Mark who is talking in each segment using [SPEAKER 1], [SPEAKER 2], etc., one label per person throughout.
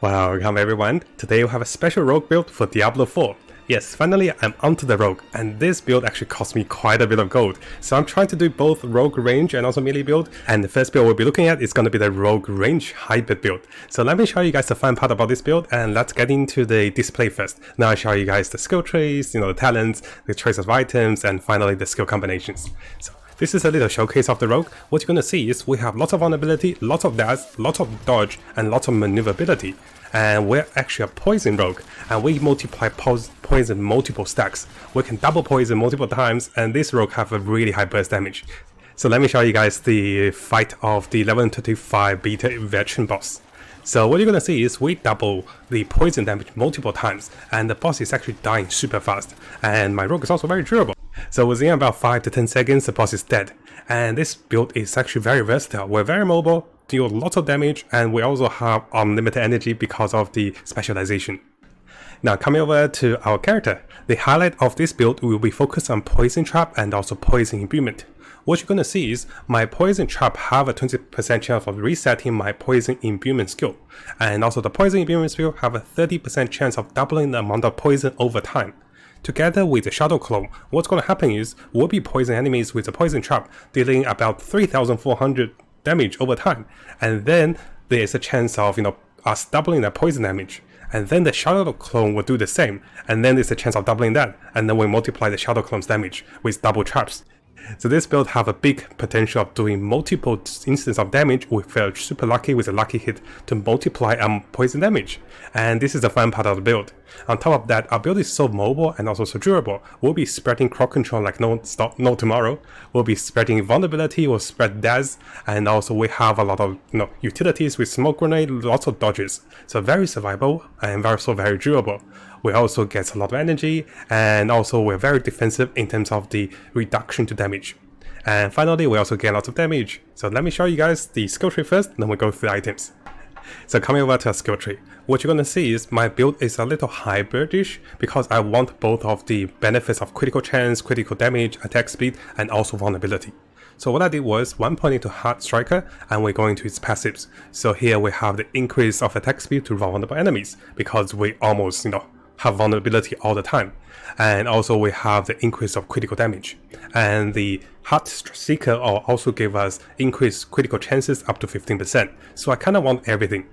[SPEAKER 1] Welcome everyone, today we have a special rogue build for Diablo 4. Yes, finally I'm onto the rogue, and this build actually cost me quite a bit of gold. So I'm trying to do both rogue range and also melee build, and the first build we'll be looking at is going to be the rogue range hybrid build. So let me show you guys the fun part about this build, and let's get into the display first. Now I'll show you guys the skill trees, the talents, the choice of items, and finally the skill combinations. So this is a little showcase of the rogue. What you're going to see is we have lots of vulnerability, lots of dash, lots of dodge, and lots of maneuverability. And we're actually a poison rogue, and we multiply poison multiple stacks. We can double poison multiple times, and this rogue have a really high burst damage. So let me show you guys the fight of the level 25 beta veteran boss. So what you're gonna see is we double the poison damage multiple times, and the boss is actually dying super fast. And my rogue is also very durable. So within about 5 to 10 seconds, the boss is dead. And this build is actually very versatile. We're very mobile, deal lots of damage, and we also have unlimited energy because of the specialization. Now coming over to our character, the highlight of this build will be focused on poison trap and also poison imbuement. What you're gonna see is my poison trap have a 20% chance of resetting my poison imbuement skill, and also the poison imbuement skill have a 30% chance of doubling the amount of poison over time. Together with the Shadow Clone, what's going to happen is we'll be poison enemies with the poison trap, dealing about 3,400 damage over time, and then there's a chance of us doubling that poison damage, and then the Shadow Clone will do the same, and then there's a chance of doubling that, and then we multiply the Shadow Clone's damage with double traps. So this build have a big potential of doing multiple instances of damage. We felt super lucky with a lucky hit to multiply poison damage, and this is the fun part of the build. On top of that, our build is so mobile and also so durable. We'll be spreading crowd control like no tomorrow. We'll be spreading vulnerability, we'll spread dash, and also we have a lot of utilities with smoke grenade, lots of dodges. So very survivable and also very durable. We also get a lot of energy, and also we're very defensive in terms of the reduction to damage. And finally, we also get lots of damage. So let me show you guys the skill tree first, then we'll go through the items. So coming over to our skill tree, what you're going to see is my build is a little hybridish because I want both of the benefits of critical chance, critical damage, attack speed, and also vulnerability. So what I did was 1 point into Hard Striker, and we're going to its passives. So here we have the increase of attack speed to vulnerable enemies because we almost have vulnerability all the time, and also we have the increase of critical damage, and the Heart Seeker also give us increased critical chances up to 15%, so I kind of want everything.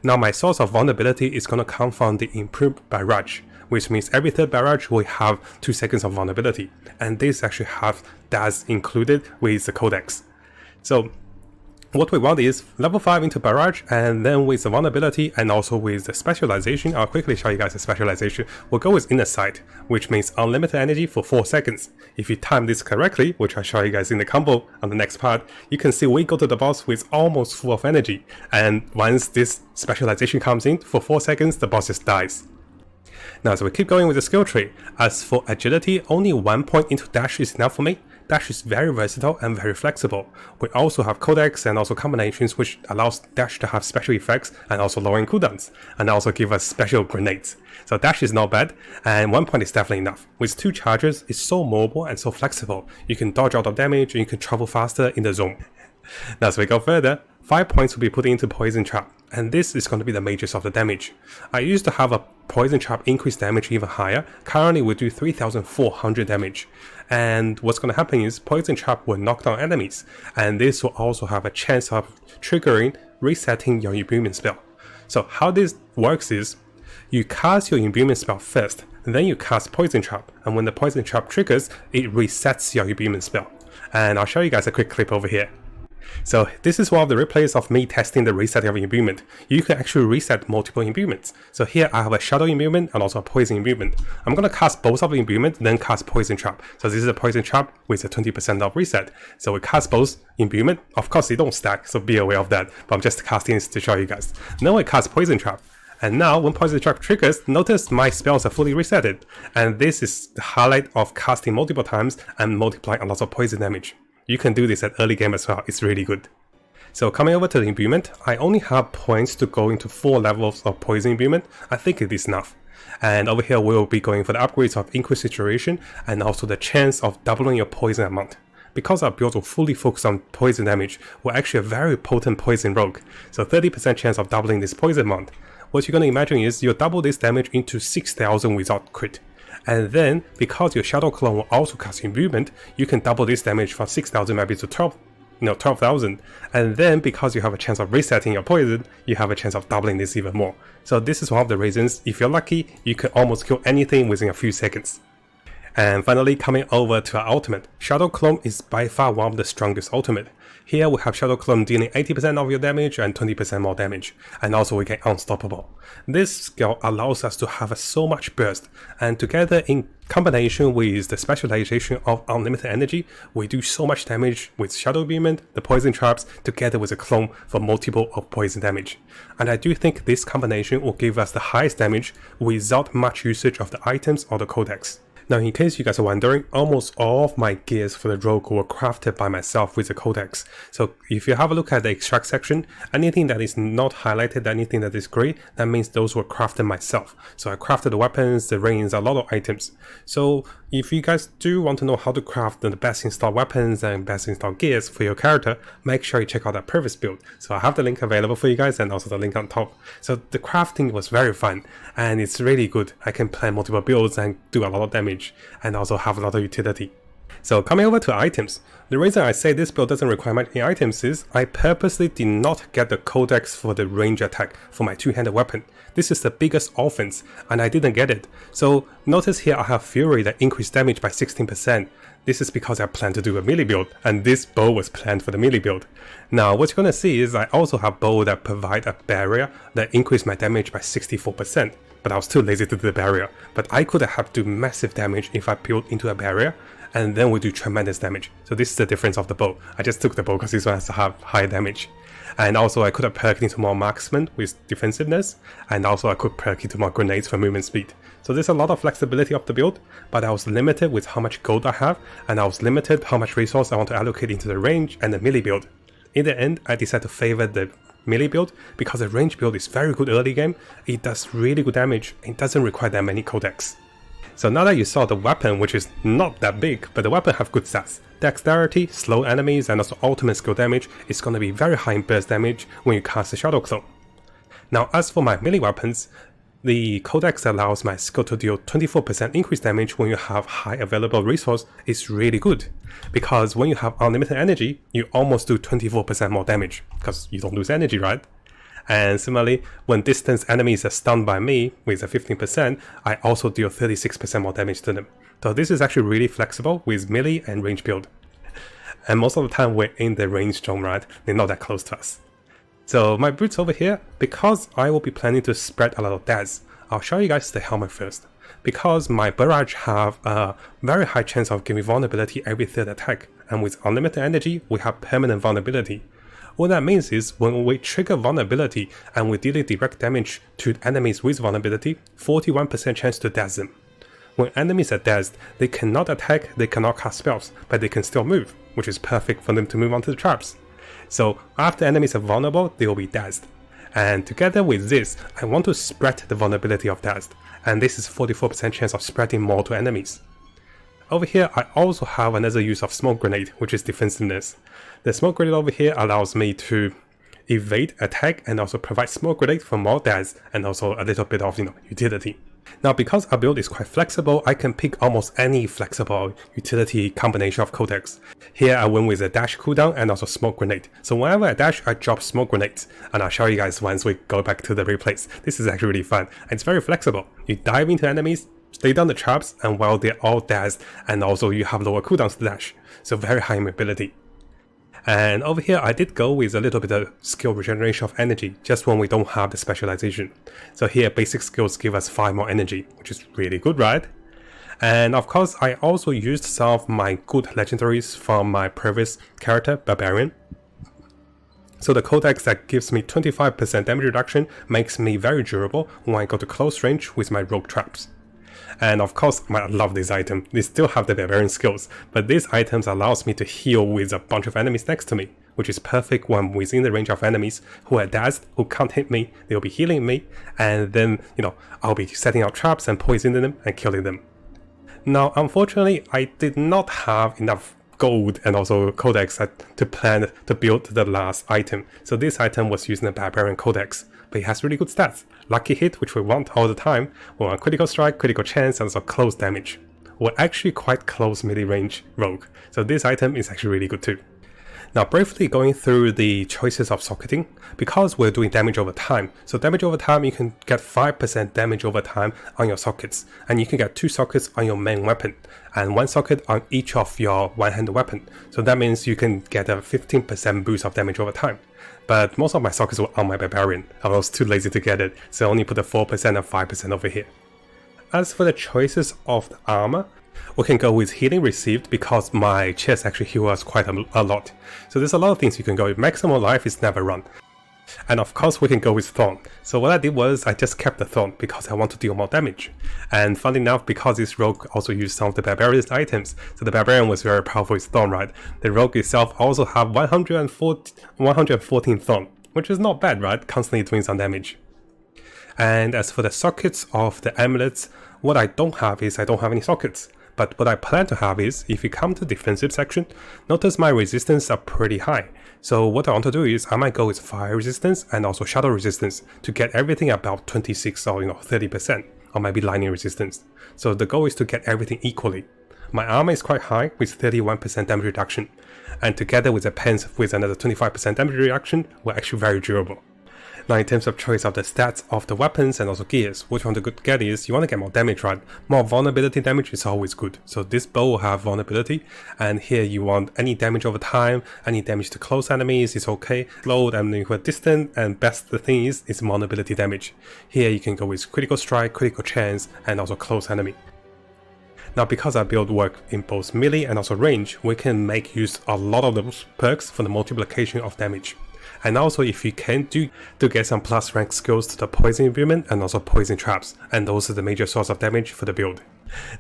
[SPEAKER 1] Now my source of vulnerability is going to come from the improved Barrage, which means every third Barrage we have 2 seconds of vulnerability, and this actually have dash included with the Codex. So what we want is level 5 into Barrage, and then with the vulnerability and also with the specialization. I'll quickly show you guys the specialization. We'll go with Inner Sight, which means unlimited energy for 4 seconds. If you time this correctly, which I'll show you guys in the combo on the next part, you can see we go to the boss with almost full of energy, and once this specialization comes in for 4 seconds, the boss just dies. Now, so we keep going with the skill tree. As for agility, only 1 point into dash is enough for me. Dash is very versatile and very flexible. We also have codex and also combinations which allows dash to have special effects and also lowering cooldowns, and also give us special grenades. So dash is not bad, and 1 point is definitely enough. With 2 charges, it's so mobile and so flexible. You can dodge out of damage and you can travel faster in the zone. Now as we go further, 5 points will be put into Poison Trap, and this is going to be the majors of the damage. I used to have a Poison Trap increase damage even higher. Currently we do 3,400 damage, and what's going to happen is Poison Trap will knock down enemies, and this will also have a chance of triggering resetting your imbuement spell. So how this works is you cast your imbuement spell first, then you cast Poison Trap, and when the Poison Trap triggers, it resets your imbuement spell. And I'll show you guys a quick clip over here. So this is one of the replays of me testing the reset of imbuement. You can actually reset multiple imbuments. So here I have a Shadow imbuement and also a Poison imbuement. I'm going to cast both of the imbuement, then cast Poison Trap. So this is a Poison Trap with a 20% of reset. So we cast both imbuement. Of course they don't stack, so be aware of that, but I'm just casting this to show you guys. Then we cast Poison Trap. And now when Poison Trap triggers, notice my spells are fully resetted. And this is the highlight of casting multiple times and multiplying a lot of poison damage. You can do this at early game as well, it's really good. So coming over to the imbuement, I only have points to go into 4 levels of poison imbuement. I think it is enough. And over here we'll be going for the upgrades of increased situation and also the chance of doubling your poison amount. Because our build will fully focus on poison damage, we're actually a very potent poison rogue, so 30% chance of doubling this poison amount. what you're going to imagine is you double this damage into 6,000 without crit. And then, because your Shadow Clone will also cast Imbuement, you can double this damage from 6,000 maybe to 12,000. And then, because you have a chance of resetting your poison, you have a chance of doubling this even more. So this is one of the reasons, if you're lucky, you can almost kill anything within a few seconds. And finally, coming over to our ultimate, Shadow Clone is by far one of the strongest ultimate. Here we have Shadow Clone dealing 80% of your damage and 20% more damage, and also we get Unstoppable. This skill allows us to have so much burst, and together in combination with the specialization of unlimited energy, we do so much damage with Shadow Beamment, the poison traps, together with a clone for multiple of poison damage. And I do think this combination will give us the highest damage without much usage of the items or the codex. Now, in case you guys are wondering, almost all of my gears for the rogue were crafted by myself with the codex. So if you have a look at the extract section, anything that is not highlighted, anything that is grey, that means those were crafted myself. So I crafted the weapons, the rings, a lot of items. So if you guys do want to know how to craft the best installed weapons and best installed gears for your character, make sure you check out that previous build. So I have the link available for you guys and also the link on top. So the crafting was very fun and it's really good. I can plan multiple builds and do a lot of damage and also have a lot of utility. So coming over to items, the reason I say this build doesn't require many items is I purposely did not get the codex for the range attack for my two-handed weapon. This is the biggest offense and I didn't get it. So notice here I have Fury that increased damage by 16%. This is because I plan to do a melee build and this bow was planned for the melee build. Now what you're gonna see is I also have bow that provide a barrier that increased my damage by 64%. But I was too lazy to do the barrier. But I could have do massive damage if I built into a barrier, and then we do tremendous damage. So this is the difference of the bow. I just took the bow because this one has to have high damage. And also I could have perked into more marksman with defensiveness, and also I could perk into more grenades for movement speed. So there's a lot of flexibility of the build, but I was limited with how much gold I have, and I was limited how much resource I want to allocate into the range and the melee build. In the end, I decided to favor the melee build because the range build is very good early game, it does really good damage, and it doesn't require that many codex. So now that you saw the weapon, which is not that big, but the weapon have good stats. Dexterity, slow enemies, and also ultimate skill damage is going to be very high in burst damage when you cast the Shadow Clone. Now as for my melee weapons, the codex allows my skill to deal 24% increased damage when you have high available resource is really good. Because when you have unlimited energy, you almost do 24% more damage, because you don't lose energy, right? And similarly, when distance enemies are stunned by me with a 15%, I also deal 36% more damage to them. So this is actually really flexible with melee and range build. And most of the time we're in the range zone, right? They're not that close to us. So my boots over here, because I will be planning to spread a lot of deaths, I'll show you guys the helmet first. Because my Barrage have a very high chance of giving vulnerability every third attack, and with unlimited energy, we have permanent vulnerability. What that means is when we trigger vulnerability and we deal direct damage to enemies with vulnerability, 41% chance to dash them. When enemies are dashed, they cannot attack, they cannot cast spells, but they can still move, which is perfect for them to move onto the traps. So after enemies are vulnerable, they will be dashed. And together with this, I want to spread the vulnerability of dash, and this is 44% chance of spreading more to enemies. Over here, I also have another use of Smoke Grenade, which is defensiveness. The Smoke Grenade over here allows me to evade attack and also provide Smoke Grenade for more dash and also a little bit of utility. Now because our build is quite flexible, I can pick almost any flexible utility combination of codex. Here I went with a dash cooldown and also Smoke Grenade. So whenever I dash, I drop Smoke Grenades, and I'll show you guys once we go back to the replays. This is actually really fun, and it's very flexible. You dive into enemies, stay down the traps, and while they're all dashed, and also you have lower cooldowns to dash, so very high mobility. And over here I did go with a little bit of skill regeneration of energy, just when we don't have the specialization. So here basic skills give us 5 more energy, which is really good, right? And of course I also used some of my good legendaries from my previous character, Barbarian. So the codex that gives me 25% damage reduction makes me very durable when I go to close range with my rogue traps. And of course, I love this item. They still have the Barbarian skills, but these items allows me to heal with a bunch of enemies next to me, which is perfect when within the range of enemies who are dashed, who can't hit me, they'll be healing me, and then, I'll be setting out traps and poisoning them and killing them. Now, unfortunately, I did not have enough gold and also codex to plan to build the last item, so this item was using the Barbarian codex. but it has really good stats. Lucky hit, which we want all the time. We want critical strike, critical chance, and also close damage. We're actually quite close melee range rogue, so this item is actually really good too. Now briefly going through the choices of socketing, because we're doing damage over time, so damage over time you can get 5% damage over time on your sockets, and you can get 2 sockets on your main weapon, and 1 socket on each of your one-handed weapon, so that means you can get a 15% boost of damage over time. But most of my sockets were on my Barbarian, I was too lazy to get it, so I only put the 4% and 5% over here. As for the choices of the armor, we can go with healing received because my chest actually heals us quite a lot. So there's a lot of things you can go with. Maximum life is never run. And of course we can go with Thorn. So what I did was I just kept the Thorn because I want to deal more damage. And funny enough, because this rogue also used some of the Barbarian's items, so the Barbarian was very powerful with Thorn, right? The rogue itself also have 114 Thorn, which is not bad, right? Constantly doing some damage. And as for the sockets of the amulets, what I don't have is I don't have any sockets. But what I plan to have is, if you come to defensive section, notice my resistance are pretty high. So what I want to do is, I might go with fire resistance and also shadow resistance to get everything about 26 or 30%, or maybe lightning resistance. So the goal is to get everything equally. My armor is quite high with 31% damage reduction, and together with the pants with another 25% damage reduction, we're actually very durable. Now in terms of choice of the stats of the weapons and also gears, what you want to get is, you want to get more damage, right? More vulnerability damage is always good. So this bow will have vulnerability, and here you want any damage over time, any damage to close enemies is okay. Load and if we're distant, and best the thing is vulnerability damage. Here you can go with critical strike, critical chance, and also close enemy. Now because our build work in both melee and also range, we can make use a lot of those perks for the multiplication of damage. And also if you can to get some plus rank skills to the poison imbuement and also poison traps, and those are the major source of damage for the build.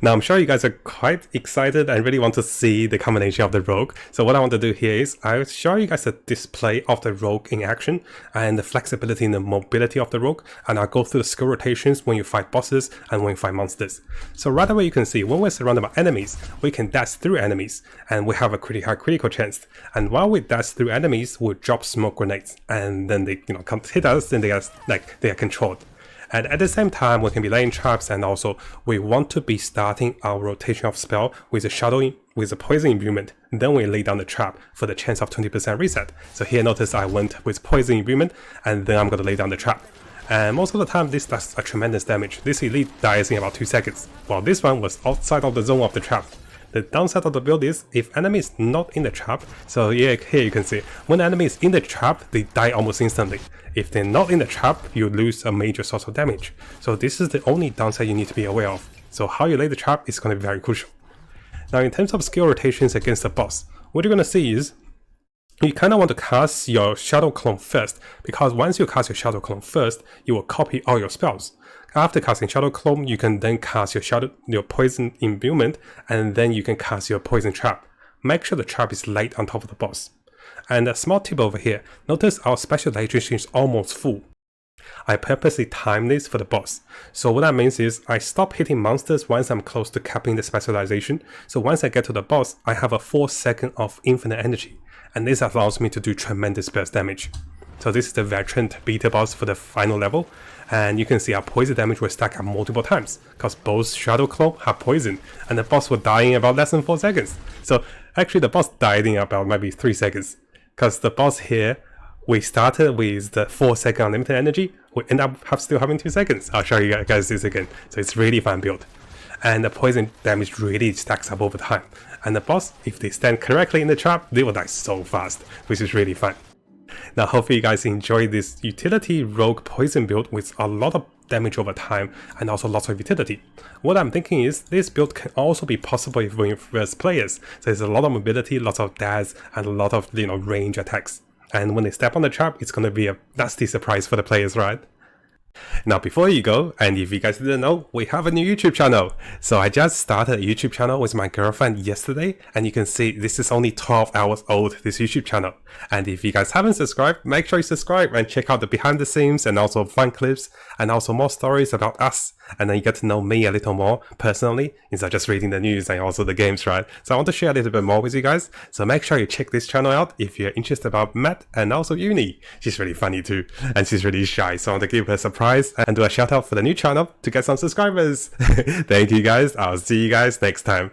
[SPEAKER 1] Now I'm sure you guys are quite excited and really want to see the combination of the rogue. So what I want to do here is I'll show you guys a display of the rogue in action and the flexibility and the mobility of the rogue, and I'll go through the skill rotations when you fight bosses and when you fight monsters. So right away you can see when we're surrounded by enemies, we can dash through enemies and we have a pretty high critical chance. And while we dash through enemies, we'll drop smoke grenades and then they come to hit us and they are controlled. And at the same time, we can be laying traps, and also we want to be starting our rotation of spell with a shadowing, with a poison imbuement. Then we lay down the trap for the chance of 20% reset. So here notice I went with poison imbuement, and then I'm going to lay down the trap. And most of the time this does a tremendous damage. This elite dies in about 2 seconds, while this one was outside of the zone of the trap. The downside of the build is, if enemy is not in the trap, so yeah, here you can see, when enemy is in the trap, they die almost instantly. If they're not in the trap, you lose a major source of damage. So this is the only downside you need to be aware of. So how you lay the trap is going to be very crucial. Now in terms of skill rotations against the boss, what you're going to see is, you kind of want to cast your Shadow Clone first, because once you cast your Shadow Clone first, you will copy all your spells. After casting Shadow Clone, you can then cast your Poison Imbuement, and then you can cast your Poison Trap. Make sure the trap is laid on top of the boss. And a small tip over here, notice our specialization is almost full. I purposely timed this for the boss. So what that means is, I stop hitting monsters once I'm close to capping the specialization. So once I get to the boss, I have a 4 seconds of infinite energy. And this allows me to do tremendous burst damage. So this is the veteran beta boss for the final level, and you can see our poison damage will stack up multiple times, because both Shadow Clone have poison, and the boss will die in about less than 4 seconds. So actually the boss died in about maybe 3 seconds, because the boss here, we started with the 4 second unlimited energy, we end up still having 2 seconds. I'll show you guys this again. So it's really fun build. And the poison damage really stacks up over time. And the boss, if they stand correctly in the trap, they will die so fast, which is really fun. Now hopefully you guys enjoy this utility rogue poison build with a lot of damage over time and also lots of utility. What I'm thinking is, this build can also be possible if we're first players. So there's a lot of mobility, lots of dash, and a lot of range attacks. And when they step on the trap, it's going to be a nasty surprise for the players, right? Now before you go, and if you guys didn't know, we have a new YouTube channel. So I just started a YouTube channel with my girlfriend yesterday, and you can see this is only 12 hours old, this YouTube channel. And if you guys haven't subscribed, make sure you subscribe and check out the behind the scenes and also fun clips and also more stories about us. And then you get to know me a little more personally instead of just reading the news and also the games, right? So I want to share a little bit more with you guys. So make sure you check this channel out if you're interested about Matt and also Uni. She's really funny too, and she's really shy. So I want to give her a surprise and do a shout out for the new channel to get some subscribers. Thank you guys. I'll see you guys next time.